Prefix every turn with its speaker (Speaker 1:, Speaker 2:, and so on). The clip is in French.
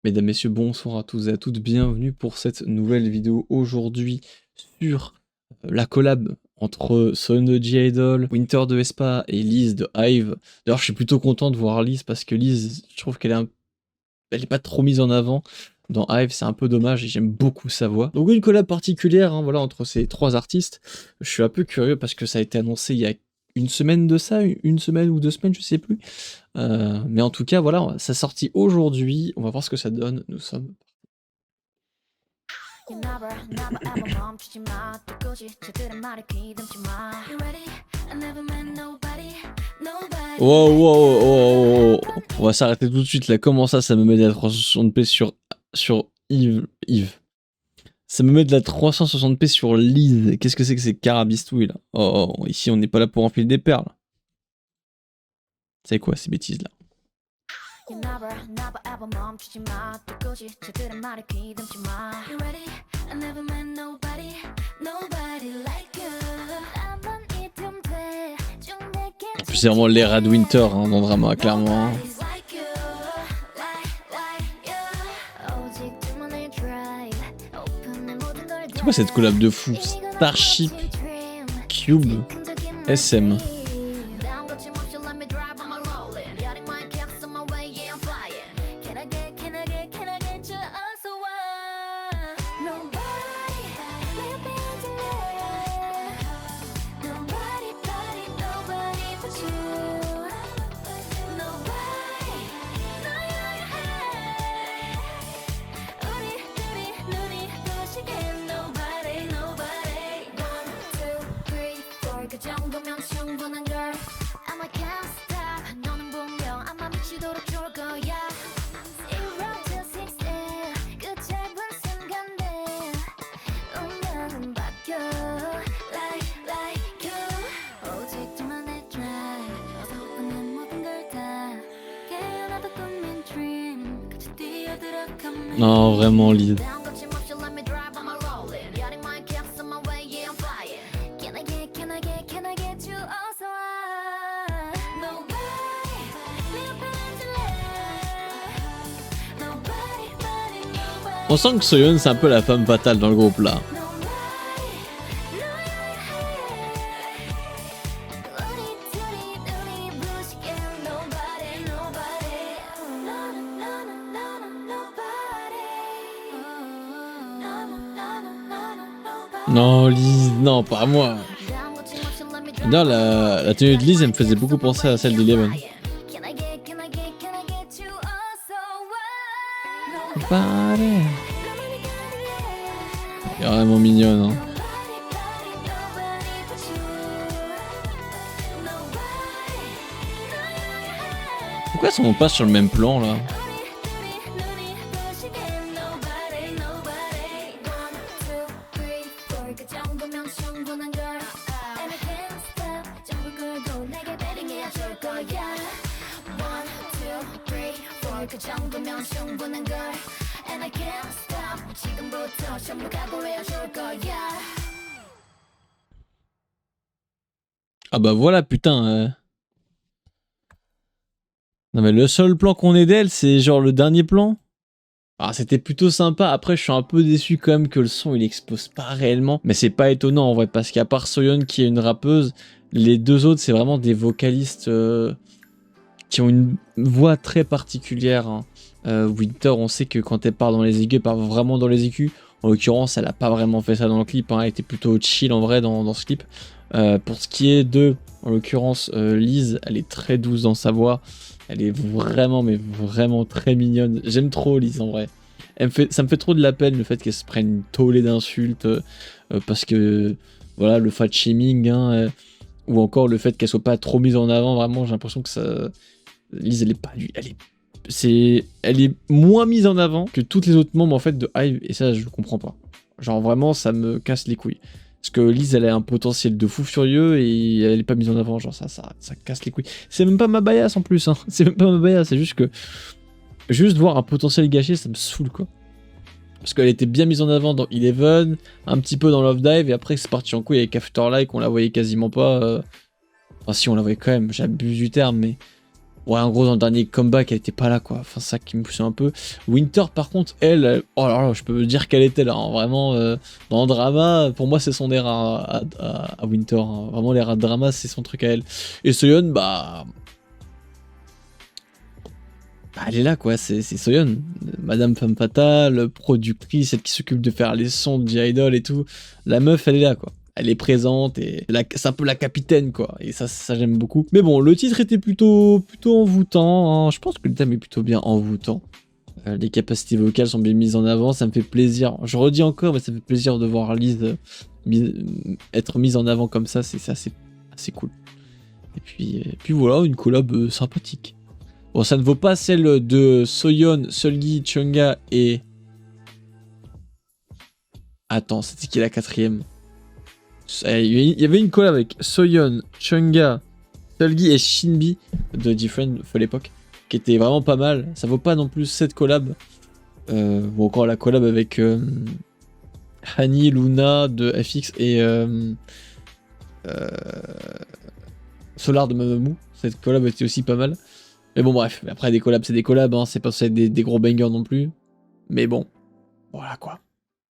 Speaker 1: Mesdames, Messieurs, bonsoir à tous et à toutes, bienvenue pour cette nouvelle vidéo aujourd'hui sur la collab entre Son de G-Idol, Winter de Espa et Liz de Hive. D'ailleurs, je suis plutôt content de voir Liz parce que Liz, je trouve qu'elle est pas trop mise en avant. Dans Hive, c'est un peu dommage et j'aime beaucoup sa voix. Donc une collab particulière, hein, voilà, entre ces trois artistes. Je suis un peu curieux parce que ça a été annoncé il y a une semaine de ça, une semaine ou 2 semaines, je sais plus. Mais en tout cas, voilà, ça sorti aujourd'hui. On va voir ce que ça donne. Nous sommes. Wow, wow, wow, wow. On va s'arrêter tout de suite là. Comment ça me met de la 360p sur Yves. Ça me met de la 360p sur Liz. Qu'est-ce que c'est que ces carabistouilles là? Oh, ici on n'est pas là pour enfiler des perles. C'est quoi ces bêtises là? En plus c'est vraiment l'ère de Winter hein, dans Drama, clairement. Hein. C'est quoi cette collab de fou? Starship, Cube, SM. Non, vraiment, Liz. On sent que Soyeon c'est un peu la femme fatale dans le groupe là. Non, Liz, non, pas moi. D'ailleurs, la tenue de Liz, elle me faisait beaucoup penser à celle d'Eleven. Elle est vraiment mignonne. Hein. Pourquoi elles sont pas sur le même plan là? Ah bah voilà putain. Non mais le seul plan qu'on ait d'elle, c'est genre le dernier plan. Alors c'était plutôt sympa, après je suis un peu déçu quand même que le son il expose pas réellement. Mais c'est pas étonnant en vrai, parce qu'à part Soyeon qui est une rappeuse, les deux autres c'est vraiment des vocalistes qui ont une voix très particulière. Hein. Winter, on sait que quand elle part dans les aigus, elle part vraiment dans les aigus. En l'occurrence, elle a pas vraiment fait ça dans le clip, hein. Elle était plutôt chill en vrai dans ce clip. Pour ce qui est de, en l'occurrence, Liz, elle est très douce dans sa voix. Elle est vraiment, mais vraiment très mignonne. J'aime trop Liz en vrai. Ça me fait trop de la peine le fait qu'elle se prenne une tollée d'insultes. Parce que, voilà, le fat shaming, hein, ou encore le fait qu'elle soit pas trop mise en avant. Vraiment, j'ai l'impression que ça... Liz, elle est pas... Elle est moins mise en avant que toutes les autres membres en fait de Hive. Et ça, je comprends pas. Genre vraiment, ça me casse les couilles. Parce que Liz, elle a un potentiel de fou furieux et elle est pas mise en avant. Genre ça casse les couilles. C'est même pas ma bias en plus. Hein. C'est même pas ma bias. C'est juste que... Juste voir un potentiel gâché, ça me saoule quoi. Parce qu'elle était bien mise en avant dans Eleven, un petit peu dans Love Dive, et après c'est parti en couille avec Afterlife, on la voyait quasiment pas. Enfin si, on la voyait quand même, j'abuse du terme, mais Ouais, en gros, dans le dernier comeback, elle était pas là, quoi. Enfin, ça qui me poussait un peu. Winter, par contre, oh là là, je peux dire qu'elle était là, hein. Vraiment, dans le drama, pour moi, c'est son ère à Winter, hein. Vraiment, l'ère de drama, c'est son truc à elle. Et Soyeon, bah, elle est là, quoi. C'est Soyeon. Madame Femme Fatale, productrice, celle qui s'occupe de faire les sons de G-Idol et tout. La meuf, elle est là, quoi. Elle est présente et c'est un peu la capitaine, quoi. Et ça j'aime beaucoup. Mais bon, le titre était plutôt envoûtant, hein. Je pense que le thème est plutôt bien envoûtant. Les capacités vocales sont bien mises en avant, ça me fait plaisir. Je redis encore, mais ça me fait plaisir de voir Lise être mise en avant comme ça, c'est assez cool. Et puis voilà, une collab sympathique. Bon, ça ne vaut pas celle de Soyeon, Seulgi, Chunga et... Attends, c'était qui la quatrième? Il y avait une collab avec Soyeon, Chunga, Seulgi et Shinbi de Different à l'époque, qui était vraiment pas mal. Ça vaut pas non plus cette collab. Ou encore la collab avec Hani, Luna de FX et Solar de Mamamoo. Cette collab était aussi pas mal. Mais bon, bref, après des collabs, c'est des collabs, hein. C'est pas des gros bangers non plus. Mais bon, voilà quoi.